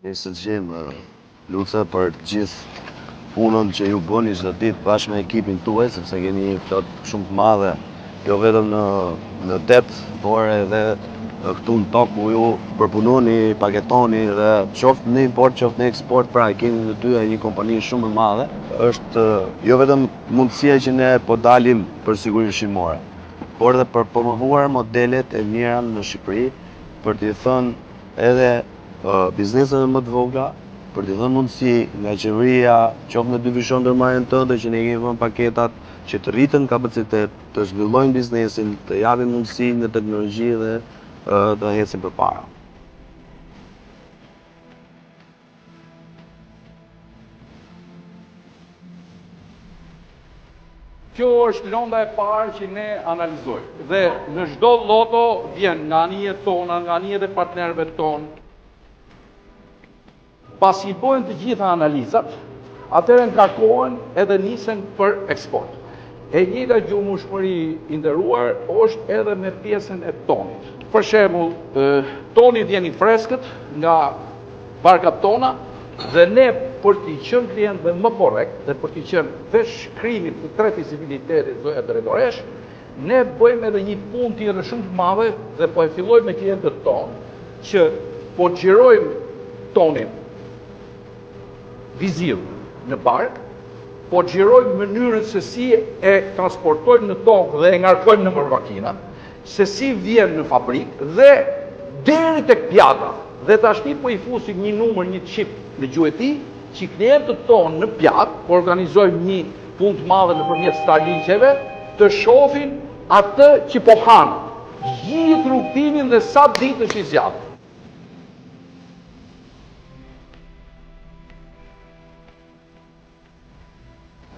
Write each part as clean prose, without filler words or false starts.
Nisë të gjimë, lutë për gjithë punën që ju bëni çdo ditë bashkë me ekipin tuaj, sepse keni një flot shumë të madhe, jo vetëm në det, por edhe këtu në tokë ku ju përpunoni, paketoni dhe qoftë në import, qoftë në eksport, pra keni të dyja një kompani shumë e madhe. Është jo vetëm mundësia që ne po dalim për sigurinë shimore, por edhe për promovuar modelet e mira në Shqipëri, për t'i thënë edhe bizneseve më të vogla, për t'i dhënë mundësi nga qeveria, qoftë në dyfishon ndërmarrjen tënde që ne kemi vënë paketat, që të rritën kapacitet, të zhvillojnë biznesin, të japin mundësi në teknologji dhe të ecin përpara. Kjo është lënda e parë që ne analizojmë. Dhe në çdo lloto vjen nga anijet tona, nga anijet e partnerëve tonë. Pasi i bëhen të gjitha analizat, atëherë ngarkohen edhe nisen për eksport. E njëjta gjumëshmëri i nderuar është edhe me pjesën e tonit. Për shembull, toni vjen i freskët nga barkat tona dhe ne për t'i qenë klientëve më korrekt dhe për t'i qenë dhe shkrimit të tret vizibilitetit zoja drejtoresh, ne bëjmë edhe një punë tjetër shumë të madhe dhe po e fillojmë me klientët tonë që po xhirojmë tonin viziv në bark, po xhirojmë mënyrën se si e transportojmë në tokë dhe e ngarkojmë nëpër makina, se si vjen në fabrikë dhe deri tek pjata. Dhe tashni po i fusim një numër, një çip në gjuhëti, që klientët tonë në pjatë, po organizojmë një punë të madhe nëpërmjet Starlinkjeve, të shohin atë që po hanë, gjithë rrugtimin dhe sa ditë është i zgjatur.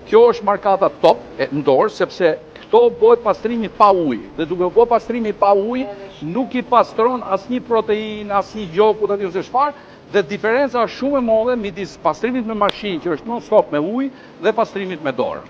Kjo është markata top e ndorë, sepse këto bëhet pastrimi pa ujë. Dhe duke bëhet pastrimi pa ujë, nuk i pastron asnjë proteinë, asnjë gjoku, aty ose çfarë, dhe diferenca është shumë e madhe midis pastrimit me mashinë, që është non stop me ujë, dhe pastrimit me dorë.